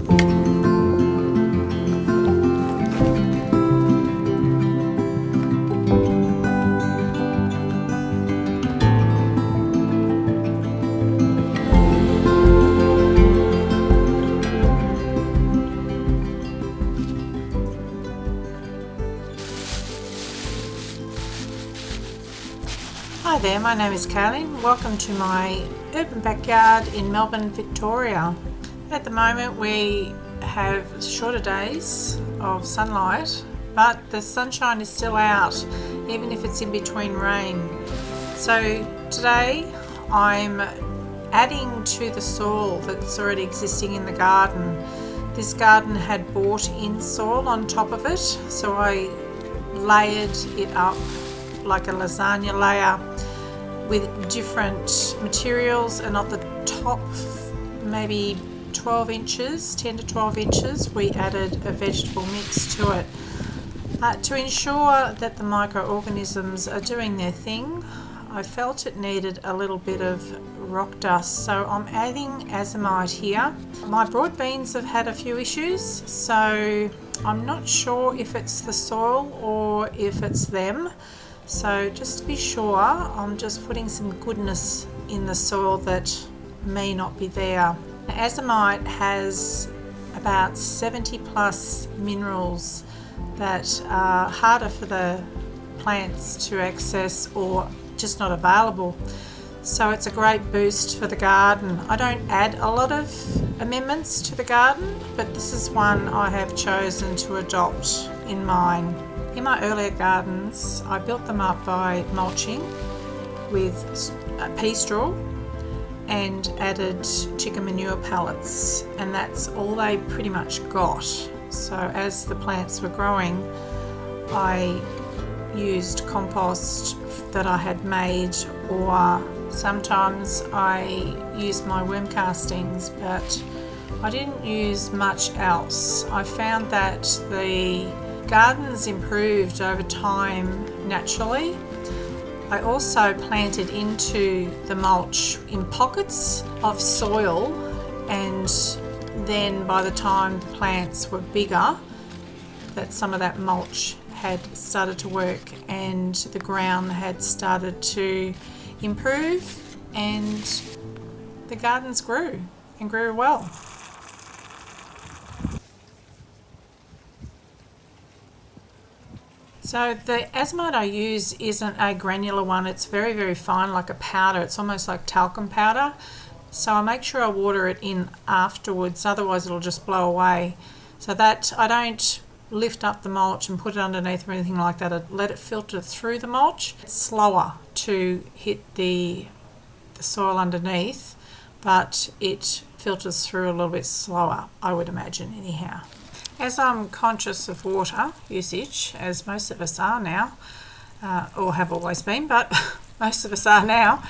Hi there, my name is Kayleen. Welcome to my urban backyard in Melbourne, Victoria. At the moment we have shorter days of sunlight, but the sunshine is still out, even if it's in between rain. So today I'm adding to the soil that's already existing in the garden. This garden had bought in soil on top of it, so I layered it up like a lasagna layer with different materials, and at the top maybe 12 inches, 10 to 12 inches, we added a vegetable mix to it. To ensure that the microorganisms are doing their thing, I felt it needed a little bit of rock dust, so I'm adding azomite here. My broad beans have had a few issues, so I'm not sure if it's the soil or if it's them. So just to be sure, I'm just putting some goodness in the soil that may not be there. Azomite has about 70 plus minerals that are harder for the plants to access or just not available. So it's a great boost for the garden. I don't add a lot of amendments to the garden, but this is one I have chosen to adopt in mine. In my earlier gardens, I built them up by mulching with pea straw and added chicken manure pellets, and that's all they pretty much got. So as the plants were growing, I used compost that I had made, or sometimes I used my worm castings, but I didn't use much else. I found that the gardens improved over time naturally. I also planted into the mulch in pockets of soil, and then by the time the plants were bigger, that some of that mulch had started to work and the ground had started to improve, and the gardens grew and grew well. So the azomite I use isn't a granular one, it's very, very fine, like a powder. It's almost like talcum powder. So I make sure I water it in afterwards, otherwise it'll just blow away. So that I don't lift up the mulch and put it underneath or anything like that. I let it filter through the mulch. It's slower to hit the soil underneath, but it filters through a little bit slower, I would imagine anyhow. As I'm conscious of water usage, as most of us are now, or have always been, but most of us are now,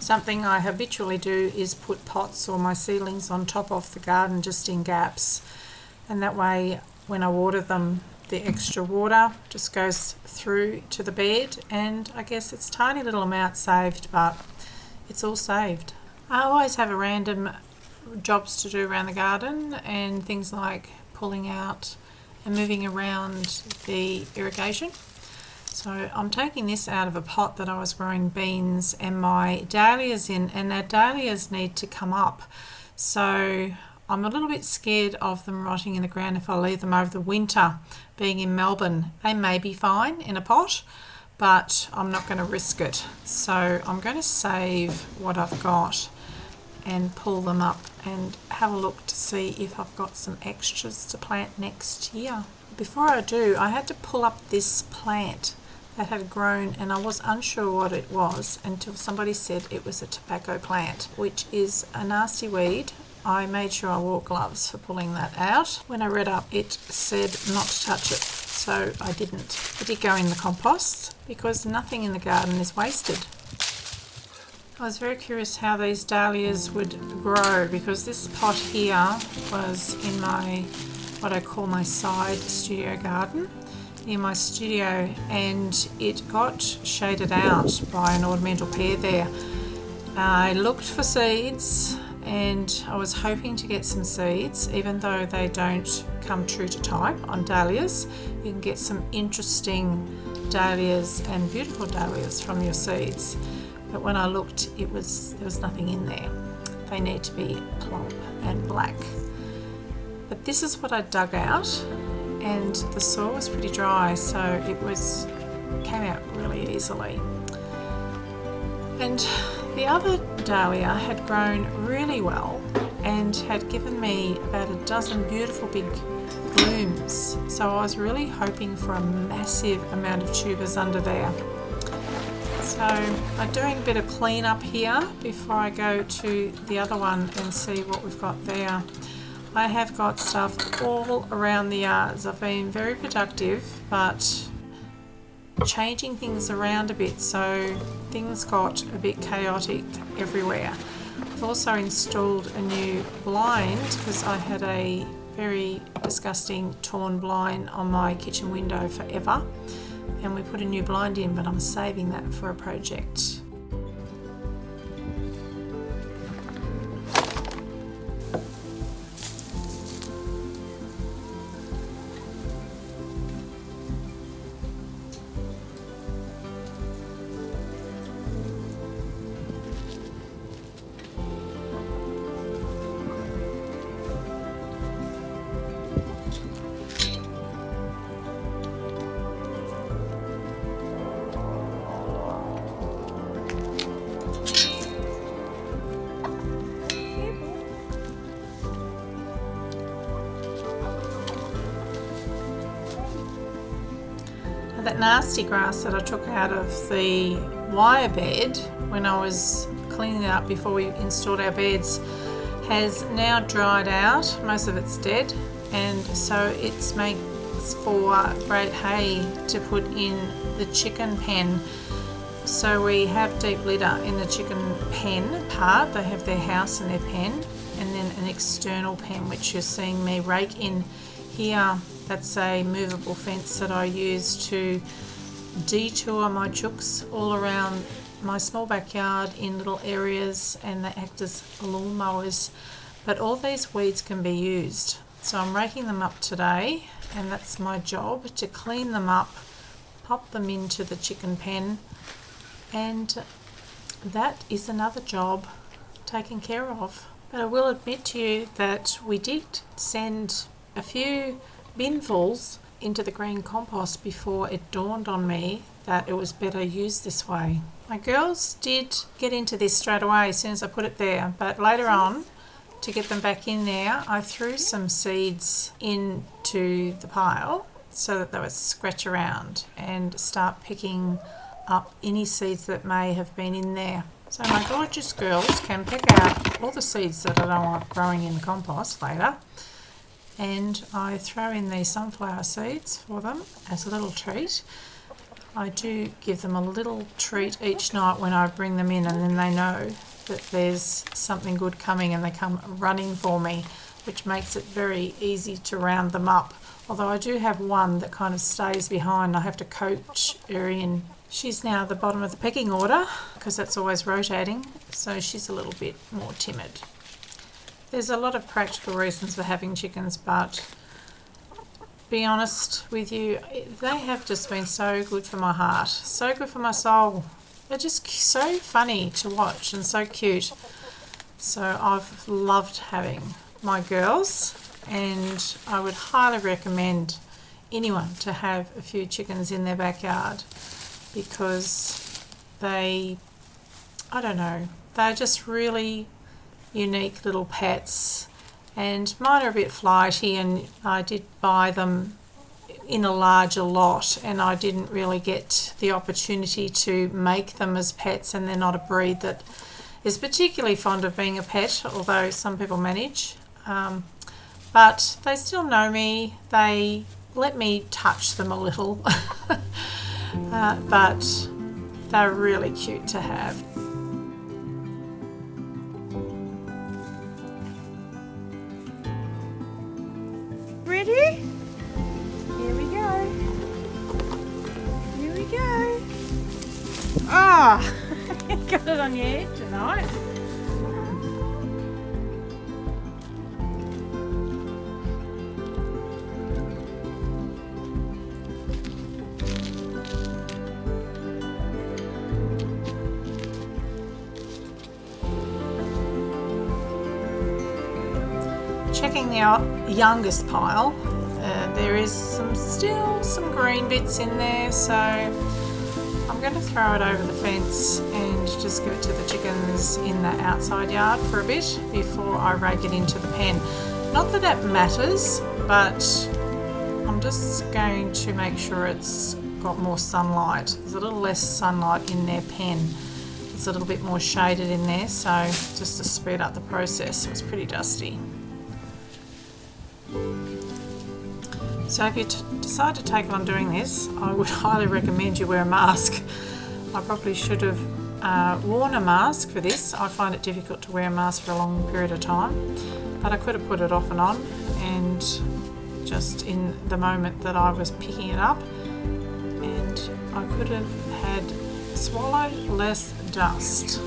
something I habitually do is put pots or my seedlings on top of the garden just in gaps, and that way when I water them, the extra water just goes through to the bed, and I guess it's a tiny little amount saved, but it's all saved. I always have a random jobs to do around the garden, and things like pulling out and moving around the irrigation. So I'm taking this out of a pot that I was growing beans and my dahlias in, and our dahlias need to come up. So I'm a little bit scared of them rotting in the ground if I leave them over the winter. Being in Melbourne, they may be fine in a pot, but I'm not going to risk it. So I'm going to save what I've got and pull them up and have a look to see if I've got some extras to plant next year. Before I do, I had to pull up this plant that had grown, and I was unsure what it was until somebody said it was a tobacco plant, which is a nasty weed. I made sure I wore gloves for pulling that out. When I read up, it said not to touch it, so I didn't. It did go in the compost because nothing in the garden is wasted. I was very curious how these dahlias would grow, because this pot here was in my, what I call my side studio garden, near my studio, and it got shaded out by an ornamental pear there. I looked for seeds and I was hoping to get some seeds, even though they don't come true to type on dahlias. You can get some interesting dahlias and beautiful dahlias from your seeds, but when I looked, there was nothing in there. They need to be plump and black. But this is what I dug out, and the soil was pretty dry, so it came out really easily. And the other dahlia had grown really well and had given me about a dozen beautiful big blooms. So I was really hoping for a massive amount of tubers under there. So I'm doing a bit of cleanup here before I go to the other one and see what we've got there. I have got stuff all around the yards. I've been very productive, but changing things around a bit, so things got a bit chaotic everywhere. I've also installed a new blind because I had a very disgusting torn blind on my kitchen window forever, and we put a new blind in, but I'm saving that for a project. That nasty grass that I took out of the wire bed when I was cleaning it up before we installed our beds has now dried out. Most of it's dead, and so it makes for great hay to put in the chicken pen. So we have deep litter in the chicken pen part. They have their house and their pen, and then an external pen which you're seeing me rake in here. That's a movable fence that I use to detour my chooks all around my small backyard in little areas, and they act as lawn mowers. But all these weeds can be used. So I'm raking them up today, and that's my job, to clean them up, pop them into the chicken pen, and that is another job taken care of. But I will admit to you that we did send a few binfuls into the green compost before it dawned on me that it was better used this way. My girls did get into this straight away as soon as I put it there, but later on, to get them back in there, I threw some seeds into the pile so that they would scratch around and start picking up any seeds that may have been in there. So my gorgeous girls can pick out all the seeds that I don't want growing in the compost later, and I throw in these sunflower seeds for them as a little treat. I do give them a little treat each night when I bring them in, and then they know that there's something good coming and they come running for me, which makes it very easy to round them up. Although I do have one that kind of stays behind. I have to coach her in. She's now at the bottom of the pecking order because that's always rotating, so she's a little bit more timid. There's a lot of practical reasons for having chickens, but be honest with you, they have just been so good for my heart, so good for my soul. They're just so funny to watch and so cute. So I've loved having my girls, and I would highly recommend anyone to have a few chickens in their backyard, because they're just really unique little pets. And mine are a bit flighty, and I did buy them in a larger lot, and I didn't really get the opportunity to make them as pets, and they're not a breed that is particularly fond of being a pet, although some people manage. But they still know me. They let me touch them a little, but they're really cute to have. Ready? Here we go. Here we go. Ah, got it on your head tonight. checking the youngest pile, there is still some green bits in there, so I'm going to throw it over the fence and just give it to the chickens in the outside yard for a bit before I rake it into the pen. Not that that matters, but I'm just going to make sure it's got more sunlight. There's a little less sunlight in their pen. It's a little bit more shaded in there, so just to speed up the process. It was pretty dusty. So if you decide to take on doing this, I would highly recommend you wear a mask. I probably should have worn a mask for this. I find it difficult to wear a mask for a long period of time, but I could have put it off and on, and just in the moment that I was picking it up, and I could have had swallowed less dust.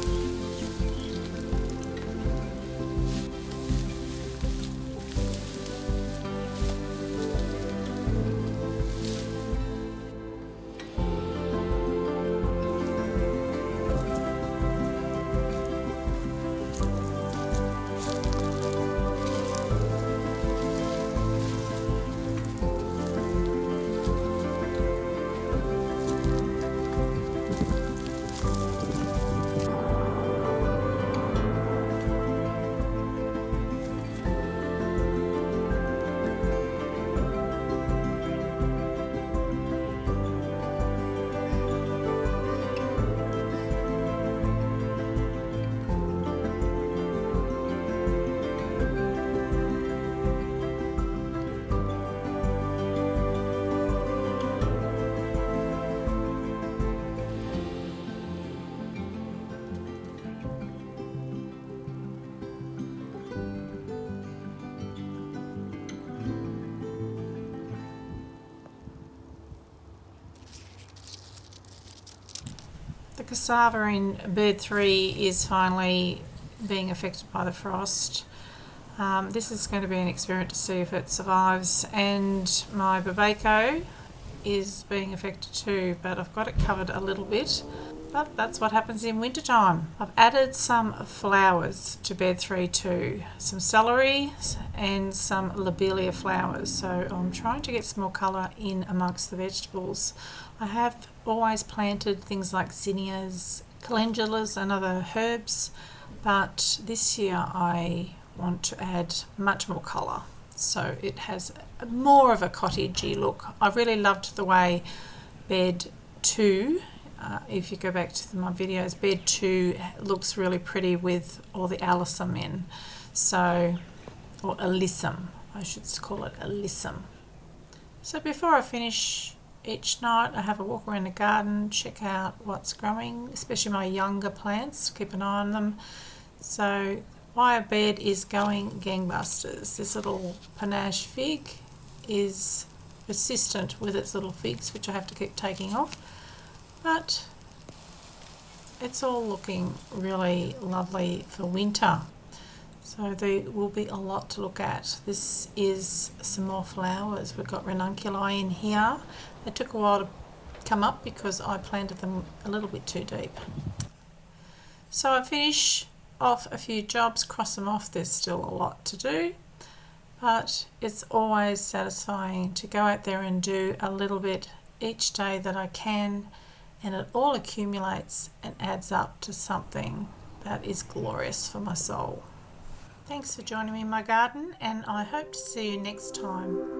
The cassava in bed 3 is finally being affected by the frost. This is going to be an experiment to see if it survives, and my babaco is being affected too, but I've got it covered a little bit. But that's what happens in winter time. I've added some flowers to bed 3 too, some celery and some lobelia flowers, so I'm trying to get some more colour in amongst the vegetables. I have always planted things like zinnias, calendulas and other herbs, but this year I want to add much more colour, so it has more of a cottagey look. I really loved the way bed 2, if you go back to my videos, bed 2 looks really pretty with all the alyssum in, so, or alyssum, I should call it alyssum. So before I finish each night, I have a walk around the garden, check out what's growing, especially my younger plants, keep an eye on them. So my bed is going gangbusters. This little panache fig is persistent with its little figs, which I have to keep taking off, but it's all looking really lovely for winter. So there will be a lot to look at. This is some more flowers. We've got ranunculi in here. They took a while to come up because I planted them a little bit too deep. So I finish off a few jobs, cross them off. There's still a lot to do, but it's always satisfying to go out there and do a little bit each day that I can, and it all accumulates and adds up to something that is glorious for my soul. Thanks for joining me in my garden, and I hope to see you next time.